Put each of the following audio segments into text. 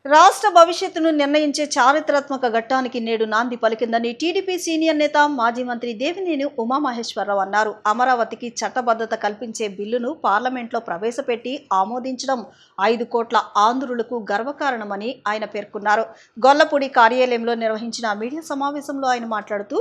రాష్ట్ర భవిష్యత్తును నిర్ణయించే చారిత్రాత్మక ఘట్టానికి నేడు నాంది పలికిందని టీడీపీ సీనియర్ నేత మాజీ మంత్రి దేవినేని ఉమామహేశ్వరరావు అన్నారు. అమరావతికి చట్టబద్ధత కల్పించే బిల్లును పార్లమెంట్లో ప్రవేశపెట్టి ఆమోదించడం 5 కోట్ల ఆంధ్రులకు గర్వకారణమని ఆయన పేర్కొన్నారు. గొల్లపూడి కార్యాలయంలో నిర్వహించిన మీడియా సమావేశంలో ఆయన మాట్లాడుతూ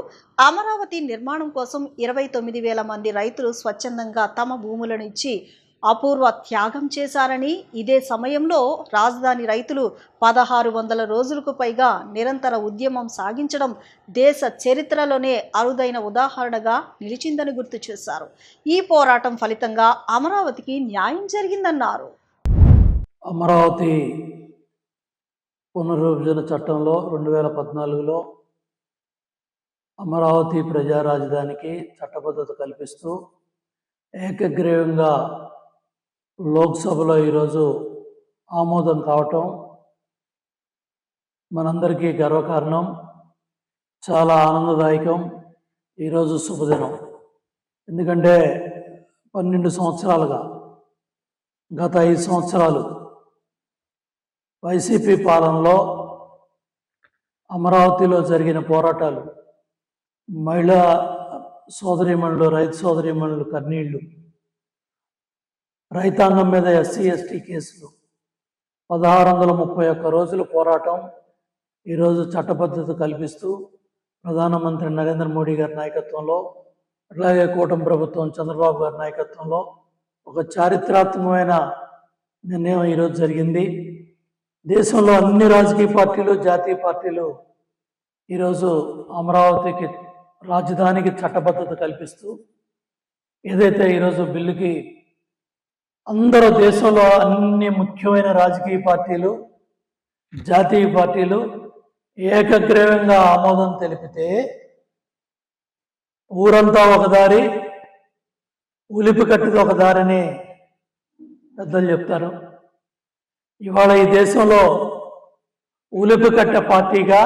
అమరావతి నిర్మాణం కోసం 29,000 మంది రైతులు స్వచ్ఛందంగా తమ భూములను ఇచ్చి అపూర్వ త్యాగం చేశారని, ఇదే సమయంలో రాజధాని రైతులు 1600 రోజులకు పైగా నిరంతర ఉద్యమం సాగించడం దేశ చరిత్రలోనే అరుదైన ఉదాహరణగా నిలిచిందని గుర్తు చేశారు. ఈ పోరాటం ఫలితంగా అమరావతికి న్యాయం జరిగిందన్నారు. అమరావతి పునర్విభజన చట్టంలో 2014లో అమరావతి ప్రజా రాజధానికి చట్టబద్ధత కల్పిస్తూ ఏకగ్రీవంగా లోక్సభలో ఈరోజు ఆమోదం కావటం మనందరికీ గర్వకారణం, చాలా ఆనందదాయకం. ఈరోజు శుభదినం. ఎందుకంటే 12 సంవత్సరాలుగా, గత 5 సంవత్సరాలు వైసీపీ పాలనలో అమరావతిలో జరిగిన పోరాటాలు, మహిళా సోదరీమణులు, రైతు సోదరీమణులు కన్నీళ్లు, రైతాంగం మీద ఎస్సీ ఎస్టీ కేసులు, 1631 రోజుల పోరాటం ఈరోజు చట్టబద్ధత కల్పిస్తూ ప్రధానమంత్రి నరేంద్ర మోడీ గారి నాయకత్వంలో, అట్లాగే కూటమి ప్రభుత్వం చంద్రబాబు గారి నాయకత్వంలో ఒక చారిత్రాత్మకమైన నిర్ణయం ఈరోజు జరిగింది. దేశంలో అన్ని రాజకీయ పార్టీలు, జాతీయ పార్టీలు ఈరోజు అమరావతికి రాజధానికి చట్టబద్ధత కల్పిస్తూ ఏదైతే ఈరోజు బిల్లుకి అందరూ, దేశంలో అన్ని ముఖ్యమైన రాజకీయ పార్టీలు, జాతీయ పార్టీలు ఏకగ్రీవంగా ఆమోదం తెలిపితే ఊరంతా ఒకదారి, ఉలిపి కట్టిది ఒక దారిని పెద్దలు చెప్తారు. ఇవాళ ఈ దేశంలో ఉలిపి కట్టే పార్టీగా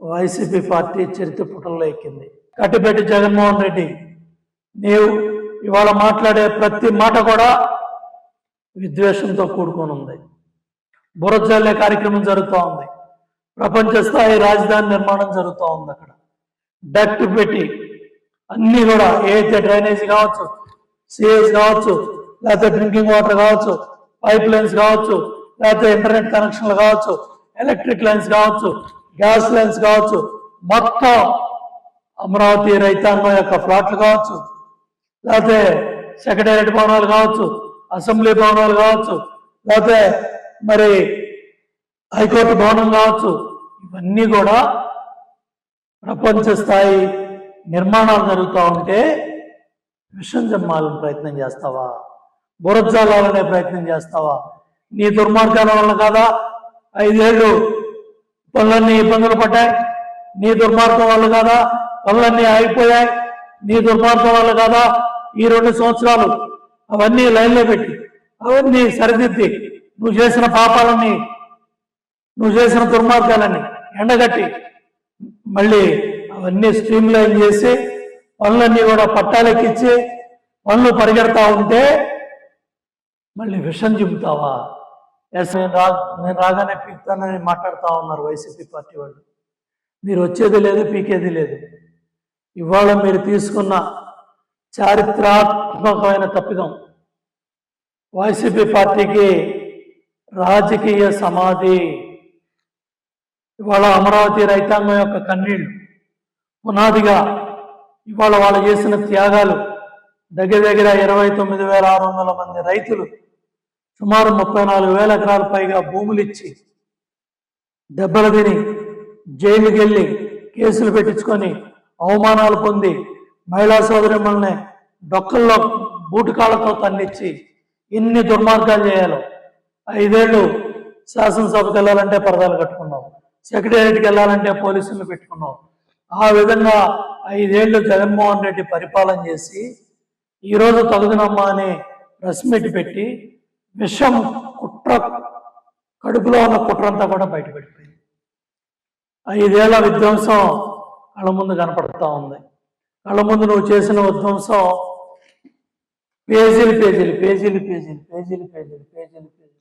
వైసీపీ పార్టీ చరిత్ర పుటల్లో ఎక్కింది. కట్టిపెట్టి జగన్మోహన్ రెడ్డి, నీవు ఇవాళ మాట్లాడే ప్రతి మాట కూడా విద్వేషంతో కూడుకొని ఉంది. బురజల్లే కార్యక్రమం జరుగుతూ ఉంది. ప్రపంచ స్థాయి రాజధాని నిర్మాణం జరుగుతూ ఉంది. అక్కడ డక్ట్ పెట్టి అన్నీ కూడా, ఏదైతే డ్రైనేజ్ కావచ్చు, సిఏజ్ కావచ్చు, లేకపోతే డ్రింకింగ్ వాటర్ కావచ్చు, పైప్ లైన్స్ కావచ్చు, లేకపోతే ఇంటర్నెట్ కనెక్షన్లు కావచ్చు, ఎలక్ట్రిక్ లైన్స్ కావచ్చు, గ్యాస్ లైన్స్ కావచ్చు, మొత్తం అమరావతి రైతాంగం యొక్క ఫ్లాట్లు కావచ్చు, లేకపోతే సెక్రటేరియట్ భవనాలు కావచ్చు, అసెంబ్లీ భవనాలు కావచ్చు, లేకపోతే మరి హైకోర్టు భవనం కావచ్చు, ఇవన్నీ కూడా ప్రపంచ స్థాయి నిర్మాణాలు జరుగుతూ ఉంటే విషం జమ్మాలని ప్రయత్నం చేస్తావా? బురజాలనే ప్రయత్నం చేస్తావా? నీ దుర్మార్గాల వల్ల కాదా 5 ఏళ్ళు పనులన్నీ ఇబ్బందులు పడ్డాయి? నీ దుర్మార్గం వల్ల కాదా పనులన్నీ ఆగిపోయాయి? నీ దుర్మార్గం వల్ల కాదా ఈ 2 సంవత్సరాలు అవన్నీ లైన్లో పెట్టి, అవన్నీ సరిదిద్ది, నువ్వు చేసిన పాపాలన్నీ, నువ్వు చేసిన దుర్మార్గాలన్నీ ఎండగట్టి మళ్ళీ అవన్నీ స్ట్రీమ్ లైన్ చేసి పనులన్నీ కూడా పట్టాలెక్కించి పనులు పరిగెడతా ఉంటే మళ్ళీ విషం చెబుతావా? ఎస్, నేను రాగానే పీకుతానని మాట్లాడుతూ ఉన్నారు వైసీపీ పార్టీ వాళ్ళు. మీరు వచ్చేది లేదు, పీకేది లేదు. ఇవాళ మీరు తీసుకున్న చారిత్రాత్మకమైన తప్పిదం వైసీపీ పార్టీకి రాజకీయ సమాధి. ఇవాళ అమరావతి రైతాంగం యొక్క కన్నీళ్లు పునాదిగా, ఇవాళ వాళ్ళు చేసిన త్యాగాలు, దగ్గర 29,600 మంది రైతులు సుమారు 34,000 ఎకరాల పైగా భూములు ఇచ్చి దెబ్బలు తిని జైలుకి వెళ్ళి కేసులు పెట్టించుకొని అవమానాలు పొంది మహిళా సోదరిమల్ని డొక్కల్లో బూటుకాళ్లతో తన్నిచ్చి ఎన్ని దుర్మార్గాలు చేయాలో. 5 ఏళ్ళు శాసనసభకు వెళ్ళాలంటే పరదాలు కట్టుకున్నావు, సెక్రటేరియట్కి వెళ్ళాలంటే పోలీసులు పెట్టుకున్నావు. ఆ విధంగా 5 ఏళ్ళు జగన్మోహన్ రెడ్డి పరిపాలన చేసి ఈరోజు తగుదనమ్మా అని ప్రెస్ మీట్ పెట్టి విషం కుట్ర, కడుపులో ఉన్న కుట్రంతా కూడా బయటపెట్టిపోయింది. 5 ఏళ్ల విధ్వంసం కళ్ళ ముందు కనపడుతూ ఉంది. కళ్ళ ముందు నువ్వు చేసిన విధ్వంసం పేజీలు పేజీలు పేజీలు పేజీలు పేజీలు పేజీలు పేజీలు పేజీలు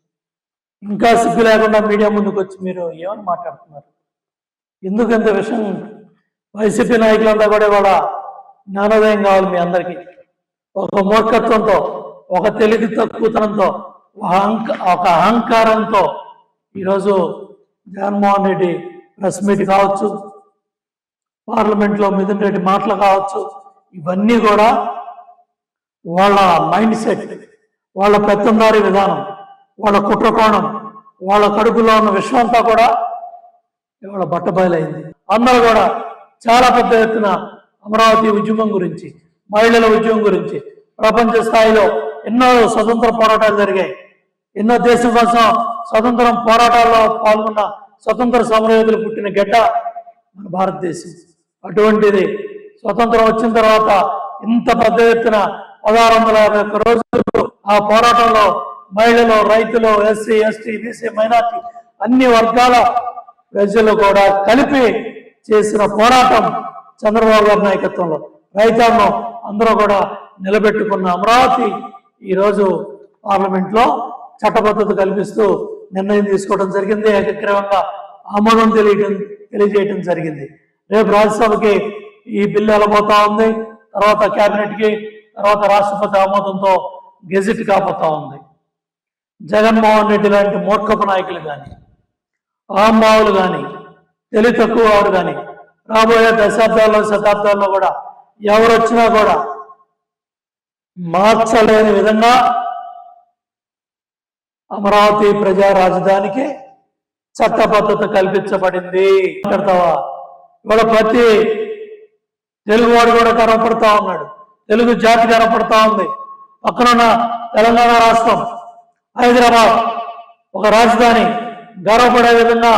ఇంకా సిగ్గు లేకుండా మీడియా ముందుకు వచ్చి మీరు ఏమని మాట్లాడుతున్నారు? ఎందుకు ఇంత విషయం? వైసీపీ నాయకులంతా కూడా ఇవాళ జ్ఞానోదయం కావాలి మీ అందరికీ. ఒక మూర్ఖత్వంతో, ఒక తెలివి తక్కువతనంతో, ఒక అహంకారంతో ఈరోజు జగన్మోహన్ రెడ్డి ప్రెస్ మీట్ కావచ్చు, పార్లమెంట్లో మిథున్ రెడ్డి మాటలు కావచ్చు, ఇవన్నీ కూడా వాళ్ళ మైండ్ సెట్, వాళ్ళ పెత్తందారి విధానం, వాళ్ళ కుట్రకోణం, వాళ్ళ కడుపులో ఉన్న విషయం అంతా కూడా ఇవాళ బట్టబయలైంది. అందరూ కూడా చాలా పెద్ద ఎత్తున అమరావతి ఉద్యమం గురించి, మహిళల ఉద్యమం గురించి, ప్రపంచ స్థాయిలో ఎన్నో స్వతంత్ర పోరాటాలు జరిగాయి. ఎన్నో దేశం కోసం స్వతంత్రం పోరాటాల్లో పాల్గొన్న స్వతంత్ర సమరయోధులు పుట్టిన గడ్డ మన భారతదేశం. అటువంటిది స్వతంత్రం వచ్చిన తర్వాత ఇంత పెద్ద ఎత్తున 1651 రోజులు ఆ పోరాటంలో మహిళలు, రైతులు, ఎస్సీ, ఎస్టీ, బీసీ, మైనార్టీ అన్ని వర్గాల ప్రజలు కూడా కలిపి చేసిన పోరాటం చంద్రబాబు గారి నాయకత్వంలో రైతాంగం అందరూ కూడా నిలబెట్టుకున్న అమరావతి ఈరోజు పార్లమెంట్లో చట్టబద్ధత కల్పిస్తూ నిర్ణయం తీసుకోవడం జరిగింది. ఏకగ్రీవంగా ఆమోదం తెలియజేయడం జరిగింది. రేపు రాజ్యసభకి ఈ బిల్లు వెళ్ళబోతా ఉంది, తర్వాత క్యాబినెట్కి, తర్వాత రాష్ట్రపతి ఆమోదంతో గెజిట్ కాబోతా ఉంది. జగన్మోహన్ రెడ్డి లాంటి మూర్ఖపు నాయకులు కానీ, ఆంబావులు కానీ, తెలివి తక్కువ వారు కానీ రాబోయే దశాబ్దాల్లో, శతాబ్దాల్లో కూడా ఎవరు వచ్చినా కూడా మార్చలేని విధంగా అమరావతి ప్రజా రాజధానికి చట్టబద్ధత కల్పించబడింది. మాట్లాడతావా? ఇవాళ ప్రతి తెలుగువాడు కూడా గర్వపడతా ఉన్నాడు, తెలుగు జాతి గర్వపడతా ఉంది. పక్కనున్న తెలంగాణ రాష్ట్రం, హైదరాబాద్ ఒక రాజధాని గర్వపడే విధంగా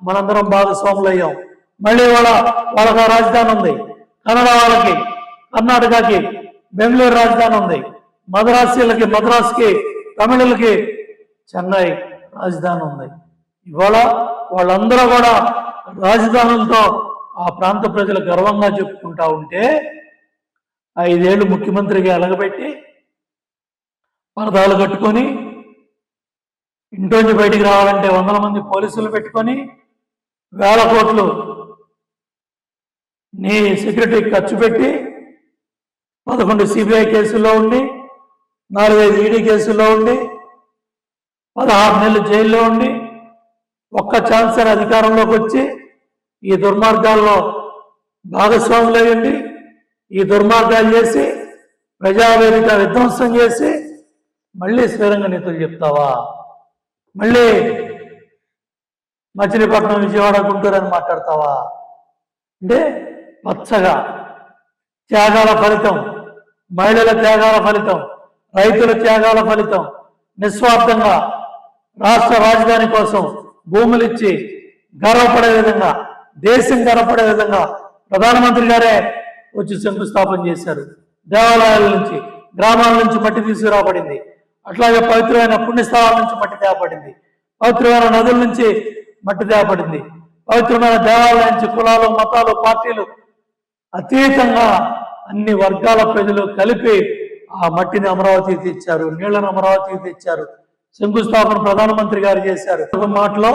మనందరం భాగస్వాములు అయ్యాం. మళ్ళీ వాళ్ళకి రాజధాని ఉంది. కన్నడ వాళ్ళకి, కర్ణాటకకి బెంగళూరు రాజధాని ఉంది. మద్రాసుకి, తమిళులకి చెన్నై రాజధాని ఉంది. ఇవాళ వాళ్ళందరూ కూడా రాజధానులతో ఆ ప్రాంత ప్రజలు గర్వంగా చెప్పుకుంటా ఉంటే 5 ఏళ్ళు ముఖ్యమంత్రిగా ఎలగబెట్టి పరదాలు కట్టుకొని ఇంట్లోంచి బయటికి రావాలంటే 100 మంది పోలీసులు పెట్టుకొని 1000 కోట్లు నీ సెక్యూరిటీకి ఖర్చు పెట్టి 11 సిబిఐ కేసుల్లో ఉండి, 4-5 ఈడీ కేసుల్లో ఉండి, 16 నెలలు జైల్లో ఉండి, ఒక్క ఛాన్సర్ అధికారంలోకి వచ్చి ఈ దుర్మార్గాల్లో భాగస్వాములు అయ్యండి, ఈ దుర్మార్గాలు చేసి ప్రజావేదిక విధ్వంసం చేసి మళ్ళీ శ్రీరంగ నీతులు చెప్తావా? మళ్ళీ మచిలీపట్నం, విజయవాడ, గుంటూరు అని మాట్లాడతావా? అంటే పచ్చగా త్యాగాల ఫలితం, మహిళల త్యాగాల ఫలితం, రైతుల త్యాగాల ఫలితం, నిస్వార్థంగా రాష్ట్ర రాజధాని కోసం భూములు ఇచ్చి గర్వపడే విధంగా, దేశం గర్వపడే విధంగా ప్రధానమంత్రి గారే వచ్చి శంకుస్థాపన చేశారు. దేవాలయాల నుంచి, గ్రామాల నుంచి మట్టి తీసుకురాబడింది. అట్లాగే పవిత్రమైన పుణ్యస్థలాల నుంచి మట్టి తేపడింది. పవిత్రమైన నదుల నుంచి మట్టి తేపడింది. పవిత్రమైన దేవాలయాల నుంచి కులాలు, మతాలు, పార్టీలు అతీతంగా అన్ని వర్గాల ప్రజలు కలిపి ఆ మట్టిని అమరావతికి తెచ్చారు, నీళ్లను అమరావతికి తెచ్చారు. శంకుస్థాపన ప్రధానమంత్రి గారు చేశారు. ఒక మాటలో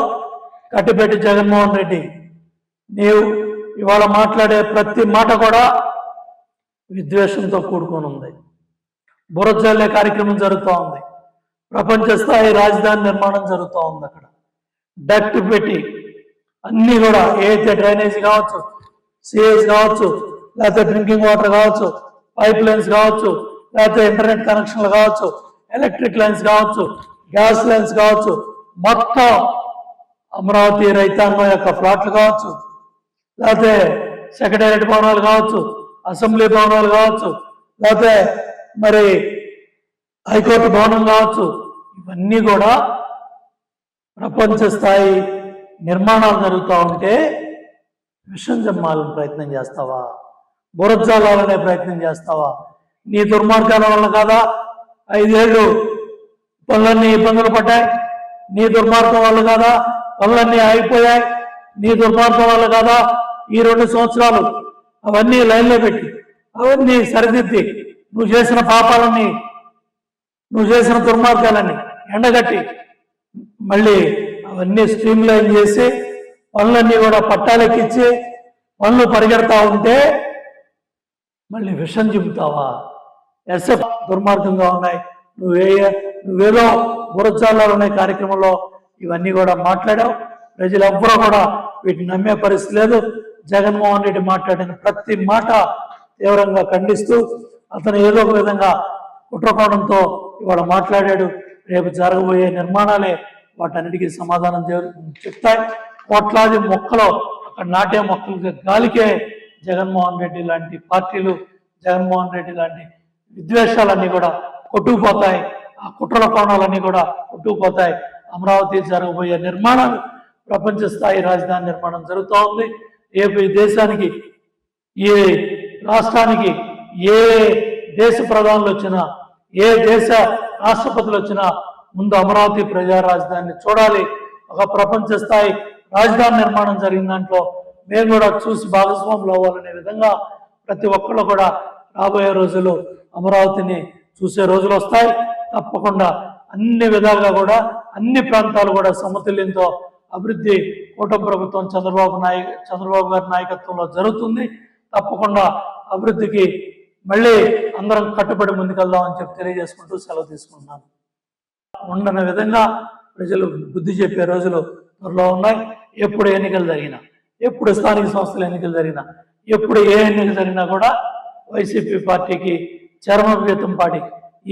కట్టిపెట్టి జగన్మోహన్ రెడ్డి, నీవు ఇవాళ మాట్లాడే ప్రతి మాట కూడా విద్వేషంతో కూడుకొని ఉంది. బురజల్లే కార్యక్రమం జరుగుతూ ఉంది. ప్రపంచ స్థాయి రాజధాని నిర్మాణం జరుగుతూ ఉంది. అక్కడ డక్ట్ పెట్టి అన్నీ కూడా ఏదైతే డ్రైనేజ్ కావచ్చు, సిఏస్ కావచ్చు, లేకపోతే డ్రింకింగ్ వాటర్ కావచ్చు, పైప్ లైన్స్ కావచ్చు, లేకపోతే ఇంటర్నెట్ కనెక్షన్లు కావచ్చు, ఎలక్ట్రిక్ లైన్స్ కావచ్చు, గ్యాస్ లైన్స్ కావచ్చు, మొత్తం అమరావతి రైతాంగం యొక్క ఫ్లాట్లు కావచ్చు, లేకపోతే సెక్రటేరియట్ భవనాలు కావచ్చు, అసెంబ్లీ భవనాలు కావచ్చు, లేకపోతే మరి హైకోర్టు భవనం కావచ్చు, ఇవన్నీ కూడా ప్రపంచ స్థాయి నిర్మాణాలు జరుగుతూ ఉంటే విషం జమ్మాలని ప్రయత్నం చేస్తావా? బురజాలనే ప్రయత్నం చేస్తావా? నీ దుర్మార్గాల వల్ల కాదా 5 ఏళ్ళు పనులన్నీ ఇబ్బందులు పడ్డాయి? నీ దుర్మార్గం వల్ల కాదా పనులన్నీ ఆగిపోయాయి? నీ దుర్మార్గం వల్ల కాదా ఈ 2 సంవత్సరాలు అవన్నీ లైన్లో పెట్టి అవన్నీ సరిదిద్ది నువ్వు చేసిన పాపాలన్నీ, నువ్వు చేసిన దుర్మార్గాలన్నీ ఎండగట్టి మళ్ళీ అవన్నీ స్ట్రీమ్ లైన్ చేసి పనులన్నీ కూడా పట్టాలెక్కించి పనులు పరిగెడతా ఉంటే మళ్ళీ విషం చెబుతావా? ఎస్ఎఫ్ దుర్మార్గంగా ఉన్నాయి, నువ్వేదో బురజాల్లో ఉన్నాయి కార్యక్రమంలో ఇవన్నీ కూడా మాట్లాడావు. ప్రజలు ఎవ్వరూ కూడా వీటిని నమ్మే పరిస్థితి లేదు. జగన్మోహన్ రెడ్డి మాట్లాడిన ప్రతి మాట తీవ్రంగా ఖండిస్తూ అతను ఏదో ఒక విధంగా కుట్రకోణంతో ఇవాళ మాట్లాడాడు. రేపు జరగబోయే నిర్మాణాలే వాటన్నిటికీ సమాధానం చెప్తాయి. కోట్లాది మొక్కలు అక్కడ నాటే మొక్కలకి గాలికే జగన్మోహన్ రెడ్డి లాంటి పార్టీలు, జగన్మోహన్ రెడ్డి లాంటి విద్వేషాలన్నీ కూడా కొట్టుకుపోతాయి. ఆ కుట్రల కోణాలన్నీ కూడా కొట్టుకుపోతాయి. అమరావతి జరగబోయే నిర్మాణాలు ప్రపంచ స్థాయి రాజధాని నిర్మాణం జరుగుతూ ఉంది. ఈ దేశానికి, ఏ రాష్ట్రానికి ఏ దేశ ప్రధానులు వచ్చినా, ఏ దేశ రాష్ట్రపతులు వచ్చినా ముందు అమరావతి ప్రజా రాజధానిని చూడాలి. ఒక ప్రపంచ స్థాయి రాజధాని నిర్మాణం జరిగిన దాంట్లో మేము కూడా చూసి భాగస్వాములు అవ్వాలనే విధంగా ప్రతి ఒక్కళ్ళు కూడా రాబోయే రోజుల్లో అమరావతిని చూసే రోజులు వస్తాయి. తప్పకుండా అన్ని విధాలుగా కూడా అన్ని ప్రాంతాలు కూడా సమతుల్యంతో అభివృద్ధి కూటమి ప్రభుత్వం చంద్రబాబు గారి నాయకత్వంలో జరుగుతుంది. తప్పకుండా అభివృద్ధికి మళ్ళీ అందరం కట్టుబడి ముందుకెళ్దామని చెప్పి తెలియజేసుకుంటూ సెలవు తీసుకుంటున్నాను. ఉండని విధంగా ప్రజలు బుద్ధి చెప్పే రోజులు త్వరలో ఉన్నాయి. ఎప్పుడు ఎన్నికలు జరిగినా, ఎప్పుడు స్థానిక సంస్థల ఎన్నికలు జరిగినా, ఎప్పుడు ఏ ఎన్నిక జరిగినా కూడా వైసీపీ పార్టీకి చరమగీతం పాడి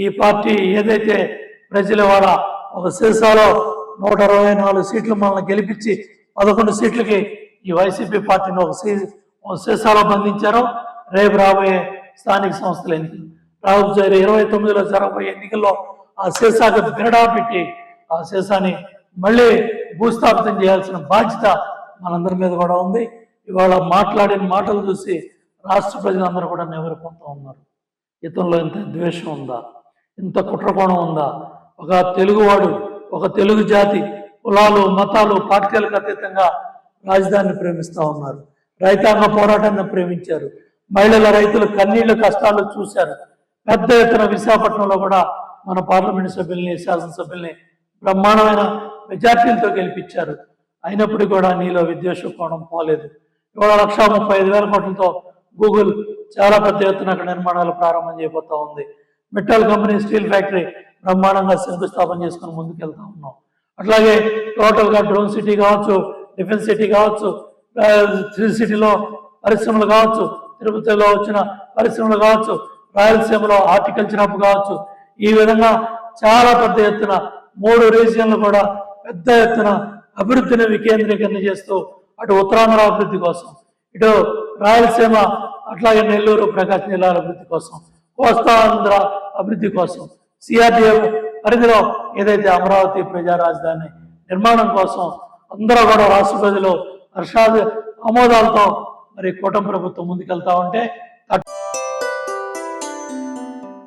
ఈ పార్టీ ఏదైతే ప్రజల వాళ్ళ ఒక సీసాలో 124 సీట్లు మనల్ని గెలిపించి 11 సీట్లకి ఈ వైసీపీ పార్టీని ఒక సీసాలో బంధించారో, రేపు రాబోయే స్థానిక సంస్థల ఎన్నికలు, రాబోయే 29లో జరగబోయే ఎన్నికల్లో ఆ సీసాకు బిరడా పెట్టి ఆ సీసాని మళ్ళీ భూస్థాపితం చేయాల్సిన బాధ్యత మనందరి మీద కూడా ఉంది. ఇవాళ మాట్లాడిన మాటలు చూసి రాష్ట్ర ప్రజలందరూ కూడా నివ్వెరపోతూ ఉన్నారు. ఇతనిలో ఇంత ద్వేషం ఉందా, ఇంత కుట్రకోణం ఉందా? ఒక తెలుగువాడు, ఒక తెలుగు జాతి, కులాలు, మతాలు, పార్టీలకు అతీతంగా రాజధానిని ప్రేమిస్తూ ఉన్నారు. రైతాంగ పోరాటాన్ని ప్రేమించారు. మహిళల, రైతుల కన్నీళ్లు, కష్టాలు చూశారు. పెద్ద ఎత్తున విశాఖపట్నంలో కూడా మన పార్లమెంట్ సభ్యుల్ని, శాసనసభ్యుల్ని బ్రహ్మాండమైన మెజార్టీలతో గెలిపించారు. అయినప్పటికీ కూడా నీలో విద్వేష కోణం పోలేదు. ఇవాళ 1,35,000 కోట్లతో గూగుల్ చాలా పెద్ద ఎత్తున అక్కడ నిర్మాణాలు ప్రారంభం చేయబోతా ఉంది. మెటల్ కంపెనీ, స్టీల్ ఫ్యాక్టరీ బ్రహ్మాండంగా శంకుస్థాపన చేసుకుని ముందుకెళ్తా ఉన్నాం. అట్లాగే టోటల్గా డ్రోన్ సిటీ కావచ్చు, డిఫెన్స్ సిటీ కావచ్చు, 3 సిటీలో పరిశ్రమలు కావచ్చు, తిరుపతిలో వచ్చిన పరిశ్రమలు కావచ్చు, రాయలసీమలో హార్టికల్చర్ హబ్ కావచ్చు, ఈ విధంగా చాలా పెద్ద ఎత్తున 3 రీజియన్లు కూడా పెద్ద ఎత్తున అభివృద్ధిని వికేంద్రీకరణ చేస్తూ అటు ఉత్తరాంధ్ర అభివృద్ధి కోసం, ఇటు రాయలసీమ, అట్లాగే నెల్లూరు, ప్రకాశం జిల్లాల అభివృద్ధి కోసం, కోస్తాంధ్ర అభివృద్ధి కోసం, సిఆర్డీఎఫ్ పరిధిలో ఏదైతే అమరావతి ప్రజా రాజధాని నిర్మాణం కోసం అందరూ కూడా రాష్ట్ర ప్రజలు హర్షాది ఆమోదాలతో మరి కూటమి ప్రభుత్వం ముందుకెళ్తా ఉంటే